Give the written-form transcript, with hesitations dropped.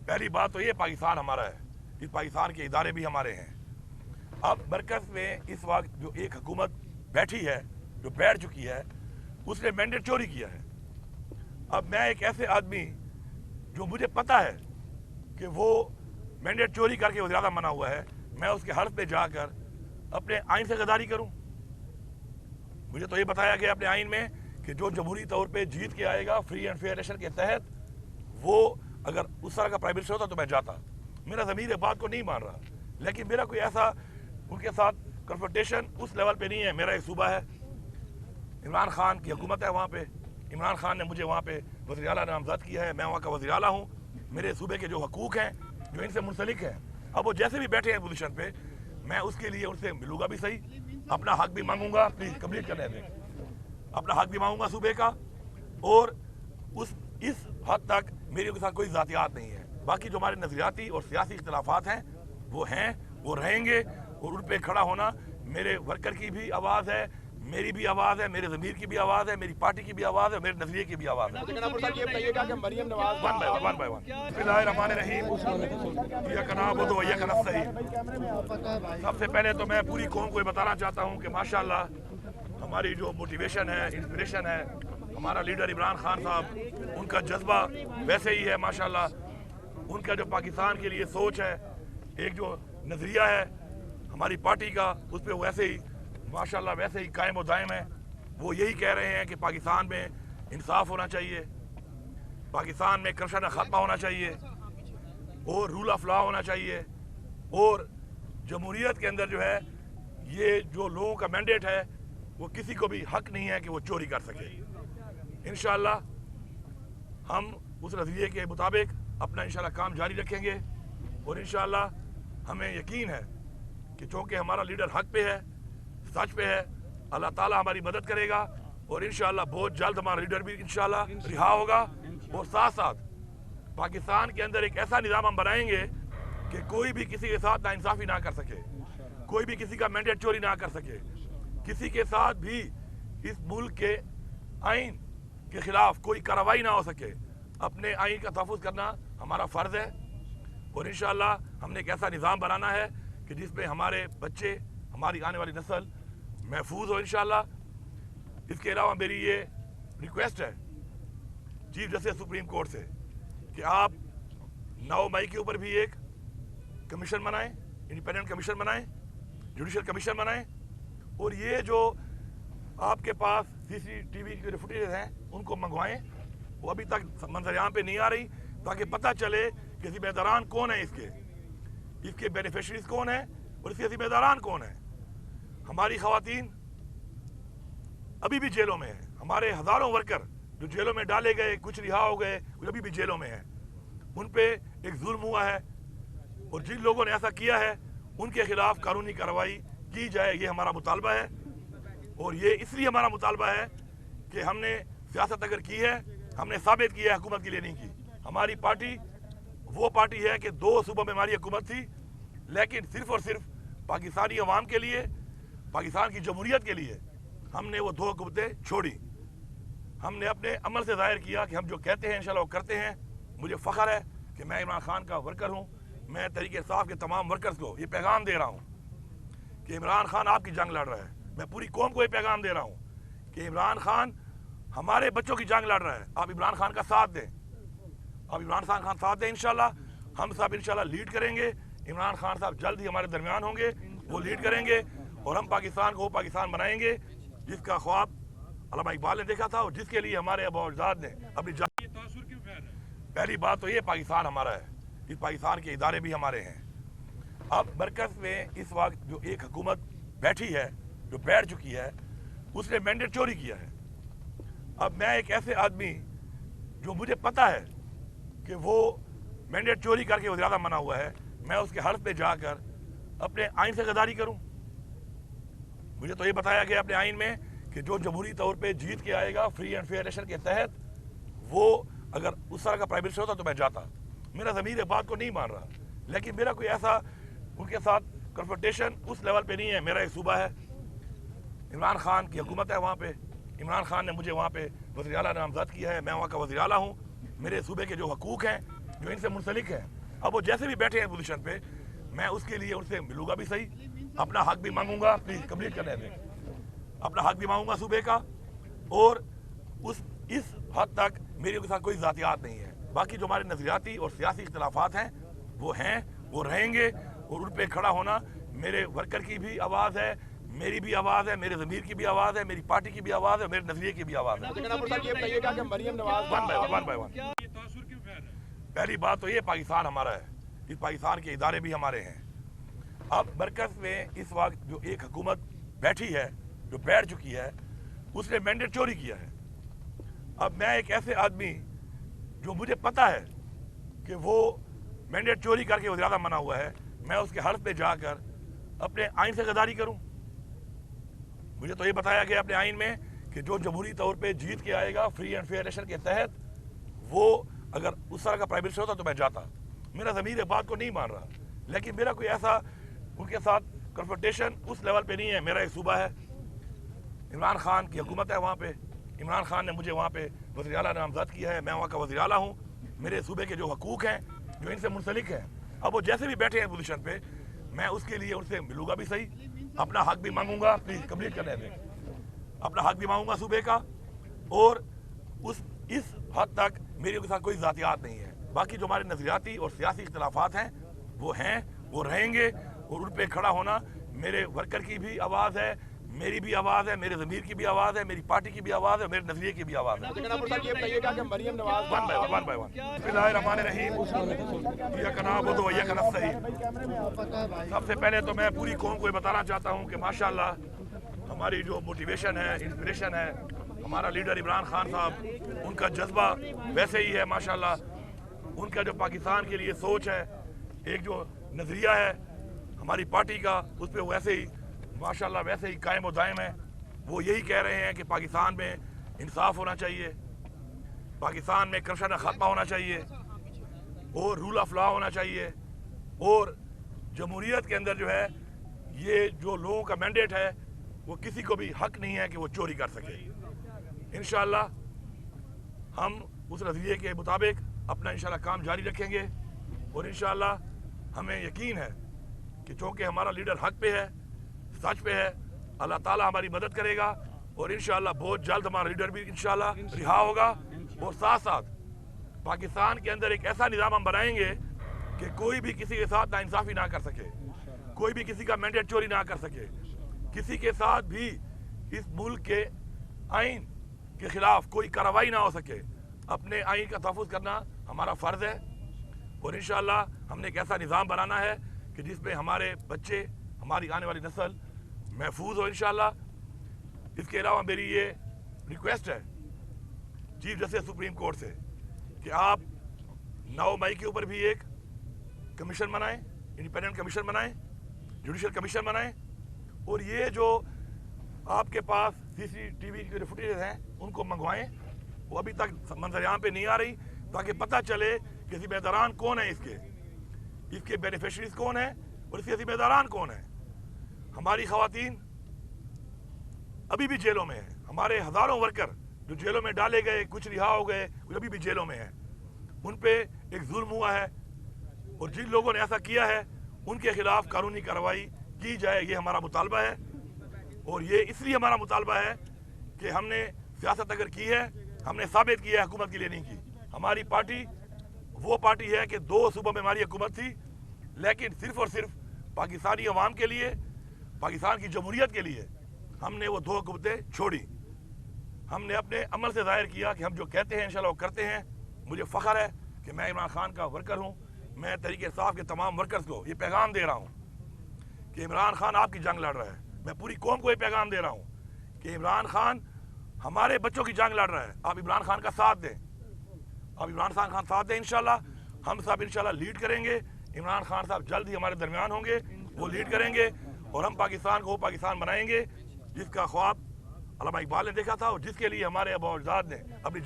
पहली बात तो ये पाकिस्तान हमारा है, इस पाकिस्तान के इदारे भी हमारे हैं। अब मरकज़ में इस वक्त जो एक हुकूमत बैठी है, जो बैठ चुकी है, उसने मैंडेट चोरी किया है। अब मैं एक ऐसे आदमी जो मुझे पता है कि वो मैंडेट चोरी करके वो ज़्यादा मना हुआ है, मैं उसके हल्फ पे जाकर अपने आइन से गद्दारी करूं? मुझे तो ये बताया गया अपने आइन में कि जो जमहूरी तौर पे जीत के आएगा फ्री एंड फेयर इलेक्शन के तहत, वो अगर उस तरह का प्राइम मिनिस्टर होता तो मैं जाता। मेरा ज़मीर इस बात को नहीं मान रहा, लेकिन मेरा कोई ऐसा उनके साथ कन्फ्रंटेशन उस लेवल पे नहीं है। मेरा एक सूबा है, इमरान खान की हुकूमत है वहाँ पे, इमरान खान ने मुझे वहाँ पे वज़ीर आला नामज़द किया है, मैं वहाँ का वज़ीर आला हूँ। मेरे सूबे के जो हकूक़ हैं, जो इनसे मुंसलिक हैं, अब वो जैसे भी बैठे हैं पोजीशन पे, मैं उसके लिए उनसे मिलूँगा भी सही, अपना हक भी मांगूंगा। प्लीज़ कंप्लीट करने दें। अपना हक भी मांगूंगा सूबे का, और इस हद तक मेरे के साथ कोई ज़ातियात नहीं है। बाकी जो हमारे नज़रियाती और सियासी इख्तिलाफात हैं, वो रहेंगे, और उन पर खड़ा होना मेरे वर्कर की भी आवाज़ है, मेरी भी आवाज़ है, मेरे ज़मीर की भी आवाज़ है, मेरी पार्टी की भी आवाज़ है, मेरे नज़रिए की भी आवाज़ है। सबसे पहले तो मैं पूरी कौम को ये बताना चाहता हूँ कि माशाअल्लाह हमारी जो मोटिवेशन है, इंस्पिरेशन है, हमारा लीडर इमरान खान साहब, उनका जज्बा वैसे ही है माशाअल्लाह। उनका जो पाकिस्तान के लिए सोच है, एक जो नज़रिया है हमारी पार्टी का, उस पर वैसे ही माशाअल्लाह वैसे ही कायम और दायम है। वो यही कह रहे हैं कि पाकिस्तान में इंसाफ होना चाहिए, पाकिस्तान में करप्शन का खात्मा होना चाहिए, और रूल ऑफ लॉ होना चाहिए, और जमहूरियत के अंदर जो है ये जो लोगों का मैंडेट है, वो किसी को भी हक नहीं है कि वो चोरी कर सके। इंशाअल्लाह हम उस नज़रिए के मुताबिक अपना इंशाअल्लाह काम जारी रखेंगे, और इंशाअल्लाह हमें यकीन है कि चूँकि हमारा लीडर हक पे है, सच पे है, अल्लाह ताला हमारी मदद करेगा, और इंशाअल्लाह बहुत जल्द हमारा लीडर भी इंशाअल्लाह रिहा होगा। और साथ साथ पाकिस्तान के अंदर एक ऐसा निज़ाम हम बनाएंगे कि कोई भी किसी के साथ नाइंसाफ़ी ना कर सके, कोई भी किसी का मैंडेट चोरी ना कर सके, किसी के साथ भी इस मुल्क के आइन के ख़िलाफ़ कोई कार्रवाई ना हो सके। अपने आइन का तहफ़्फ़ुज़ करना हमारा फ़र्ज़ है, और इंशाअल्लाह हमने एक ऐसा निज़ाम बनाना है कि जिसमें हमारे बच्चे, हमारी आने वाली नस्ल महफूज हो इंशाअल्लाह। इसके अलावा मेरी ये रिक्वेस्ट है चीफ जस्टिस सुप्रीम कोर्ट से कि आप 9 मई के ऊपर भी एक कमीशन बनाएं, इंडिपेंडेंट कमीशन बनाएं, जुडिशल कमीशन बनाएं, और ये जो आपके पास CCTV के जो फुटेज हैं उनको मंगवाएं। वो अभी तक मंजर-ए-आम पे नहीं आ रही, ताकि पता चले कि ज़िम्मेदारान कौन है, इसके बेनिफिशरीज कौन है, और इसके ज़िम्मेदारान कौन है। हमारी ख़वातीन अभी भी जेलों में हैं, हमारे हज़ारों वर्कर जो जेलों में डाले गए, कुछ रिहा हो गए, कुछ अभी भी जेलों में हैं। उन पे एक जुल्म हुआ है, और जिन लोगों ने ऐसा किया है उनके खिलाफ कानूनी कार्रवाई की जाए, ये हमारा मुतालबा है। और ये इसलिए हमारा मुतालबा है कि हमने सियासत अगर की है, हमने साबित किया है हुकूमत के लिए नहीं की। हमारी पार्टी वो पार्टी है कि 2 सूबों में हमारी हुकूमत थी, लेकिन सिर्फ़ और सिर्फ पाकिस्तानी अवाम के लिए, पाकिस्तान की जमहूरियत के लिए हमने वो 2 हुकूमतें छोड़ी। हमने अपने अमल से ज़ाहिर किया कि हम जो कहते हैं इंशाअल्लाह वो करते हैं। मुझे फ़ख्र है कि मैं इमरान खान का वर्कर हूँ। मैं तहरीक इंसाफ के तमाम वर्कर्स को ये पैगाम दे रहा हूँ कि इमरान खान आपकी जंग लड़ रहा है। मैं पूरी कौम को ये पैगाम दे रहा हूँ कि इमरान खान हमारे बच्चों की जंग लड़ रहा है। आप इमरान खान का साथ दें, आप इमरान खान का साथ दें। इंशाअल्लाह हम सब इंशाअल्लाह लीड करेंगे। इमरान खान साहब जल्द ही हमारे दरमियान होंगे, वो लीड करेंगे, और हम पाकिस्तान को वो पाकिस्तान बनाएंगे जिसका ख्वाब अल्लामा इकबाल ने देखा था, और जिसके लिए हमारे अबू-अजदाद ने अपनी जान। पहली बात तो ये पाकिस्तान हमारा है, इस पाकिस्तान के इदारे भी हमारे हैं। अब मरकज़ में इस वक्त जो एक हुकूमत बैठी है, जो बैठ चुकी है, उसने मैंडेट चोरी किया है। अब मैं एक ऐसे आदमी जो मुझे पता है कि वो मैंडेट चोरी करके वो ज़्यादा मना हुआ है, मैं उसके हल्फ पे जाकर अपने आइन से गद्दारी करूं? मुझे तो ये बताया गया अपने आइन में कि जो जमहूरी तौर पे जीत के आएगा फ्री एंड फेयर इलेक्शन के तहत, वो अगर उस तरह का प्राइम मिनिस्टर होता तो मैं जाता। मेरा ज़मीर इस बात को नहीं मान रहा, लेकिन मेरा कोई ऐसा उनके साथ कन्फ्रंटेशन उस लेवल पे नहीं है। मेरा एक सूबा है, इमरान खान की हुकूमत है वहाँ पे, इमरान खान ने मुझे वहाँ पे वज़ीर आला नामज़द किया है, मैं वहाँ का वज़ीर आला हूँ। मेरे सूबे के जो हकूक़ हैं, जो इनसे मुंसलिक हैं, अब वो जैसे भी बैठे हैं पोजीशन पे, मैं उसके लिए उनसे मिलूंगा भी सही, अपना हक भी मांगूंगा, प्लीज कंप्लीट करने दें, अपना हक भी मांगूंगा सूबे का, और इस हद तक मेरे के साथ कोई ज़ातियात नहीं है। बाकी जो हमारे नज़रियाती और सियासी इख्तिलाफात हैं, वो रहेंगे, और उन पर खड़ा होना मेरे वर्कर की भी आवाज़ है, मेरी भी आवाज़ है, मेरे ज़मीर की भी आवाज़ है, मेरी पार्टी की भी आवाज़ है, मेरे नजरिए की भी आवाज़ है। पहली बात तो ये पाकिस्तान हमारा है, इस पाकिस्तान के इदारे भी हमारे हैं। अब मरकज़ में इस वक्त जो एक हुकूमत बैठी है, जो बैठ चुकी है, उसने मैंडेट चोरी किया है। अब मैं एक ऐसे आदमी जो मुझे पता है कि वो मैंडेट चोरी करके वज़ीर-ए-आज़म बना हुआ है, मैं उसके हल्फ पे जाकर अपने आइन से गद्दारी करूं? मुझे तो ये बताया गया अपने आइन में कि जो जमहूरी तौर पे जीत के आएगा फ्री एंड फेयर इलेक्शन के तहत, वो अगर उस तरह का प्राइम मिनिस्टर होता तो मैं जाता। मेरा ज़मीर इस बात को नहीं मान रहा, लेकिन मेरा कोई ऐसा उनके साथ कन्फ्रंटेशन उस लेवल पे नहीं है। मेरा एक सूबा है, इमरान खान की हुकूमत है वहाँ पे, इमरान खान ने मुझे वहाँ पे वज़ीर आला नामज़द किया है, मैं वहाँ का वज़ीर आला हूँ। मेरे सूबे के जो हकूक़ हैं, जो इनसे मुंसलिक हैं, अब वो जैसे भी बैठे हैं पोजीशन पे, मैं उसके लिए उनसे मिलूंगा भी सही, अपना हक भी मांगूंगा, प्लीज कंप्लीट करने दें, अपना हक भी मांगूंगा सूबे का, और इस हद तक मेरे के साथ कोई ज़ातियात नहीं है। बाकी जो हमारे नज़रियाती और सियासी इख्तिलाफात हैं, वो रहेंगे, और उन पर खड़ा होना मेरे वर्कर की भी आवाज़ है, मेरी भी आवाज़ है, मेरे ज़मीर की भी आवाज़ है, मेरी पार्टी की भी आवाज़ है, मेरे नजरिए की भी आवाज़ है। सबसे पहले तो मैं पूरी कौम को बताना चाहता हूँ कि माशाल्लाह हमारी जो मोटिवेशन है, इंस्पिरेशन है, हमारा लीडर इमरान खान साहब, उनका जज्बा वैसे ही है माशाल्लाह। उनका जो पाकिस्तान के लिए सोच है, एक जो नज़रिया है हमारी पार्टी का, उस पर वैसे ही माशाल्लाह वैसे ही कायम और दायम है। वो यही कह रहे हैं कि पाकिस्तान में इंसाफ होना चाहिए, पाकिस्तान में करप्शन का खात्मा होना चाहिए, और रूल ऑफ लॉ होना चाहिए, और जमहूरियत के अंदर जो है ये जो लोगों का मैंडेट है, वो किसी को भी हक नहीं है कि वो चोरी कर सके। इंशाअल्लाह हम उस नज़रिए के मुताबिक अपना इंशाअल्लाह काम जारी रखेंगे, और इंशाअल्लाह हमें यकीन है कि चूँकि हमारा लीडर हक पे है, सच पे है, अल्लाह ताला हमारी मदद करेगा, और इंशाअल्लाह बहुत जल्द हमारा लीडर भी इंशाअल्लाह रिहा होगा। और साथ साथ पाकिस्तान के अंदर एक ऐसा निज़ाम हम बनाएंगे कि कोई भी किसी के साथ नाइंसाफ़ी ना कर सके, कोई भी किसी का मैंडेट चोरी ना कर सके, किसी के साथ भी इस मुल्क के आइन के खिलाफ कोई कार्रवाई ना हो सके। अपने आइन का तहफ़्फ़ुज़ करना हमारा फ़र्ज़ है, और इंशाअल्लाह हमने एक ऐसा निज़ाम बनाना है कि जिसमें हमारे बच्चे, हमारी आने वाली नस्ल महफूज हो इंशाअल्लाह। इसके अलावा मेरी ये रिक्वेस्ट है चीफ जस्टिस सुप्रीम कोर्ट से कि आप 9 मई के ऊपर भी एक कमीशन बनाएं, इंडिपेंडेंट कमीशन बनाएं, जुडिशल कमीशन बनाएं, और ये जो आपके पास CCTV के जो फुटेज हैं उनको मंगवाएं। वो अभी तक मंजर-ए-आम पे नहीं आ रही, ताकि पता चले कि जिम्मेदारान कौन है, इसके बेनिफिशरीज कौन है, और इसके जिम्मेदारान कौन है। हमारी ख़वातीन अभी भी जेलों में हैं, हमारे हज़ारों वर्कर जो जेलों में डाले गए, कुछ रिहा हो गए, कुछ अभी भी जेलों में हैं। उन पे एक जुल्म हुआ है, और जिन लोगों ने ऐसा किया है उनके खिलाफ कानूनी कार्रवाई की जाए, ये हमारा मुतालबा है। और ये इसलिए हमारा मुतालबा है कि हमने सियासत अगर की है, हमने साबित किया है, हुकूमत के लिए नहीं की। हमारी पार्टी वो पार्टी है कि 2 सूबों में हमारी हुकूमत थी, लेकिन सिर्फ और सिर्फ पाकिस्तानी अवाम के लिए, पाकिस्तान की जमहूरियत के लिए हमने वो 2 हुकूमतें छोड़ी। हमने अपने अमल से ज़ाहिर किया कि हम जो कहते हैं इंशाल्लाह वो करते हैं। मुझे फ़ख्र है कि मैं इमरान खान का वर्कर हूँ। मैं तहरीक इंसाफ के तमाम वर्कर्स को ये पैगाम दे रहा हूँ कि इमरान खान आपकी जंग लड़ रहा है। मैं पूरी कौम को ये पैगाम दे रहा हूँ कि इमरान खान हमारे बच्चों की जंग लड़ रहा है। आप इमरान खान का साथ दें, आप इमरान खान का साथ दें। इंशाल्लाह हम सब इंशाल्लाह लीड करेंगे। इमरान खान साहब जल्द ही हमारे दरमियान होंगे, वो लीड करेंगे, और हम पाकिस्तान को वो पाकिस्तान बनाएंगे जिसका ख्वाब अल्लामा इकबाल ने देखा था, और जिसके लिए हमारे अबू अजदाद ने अपनी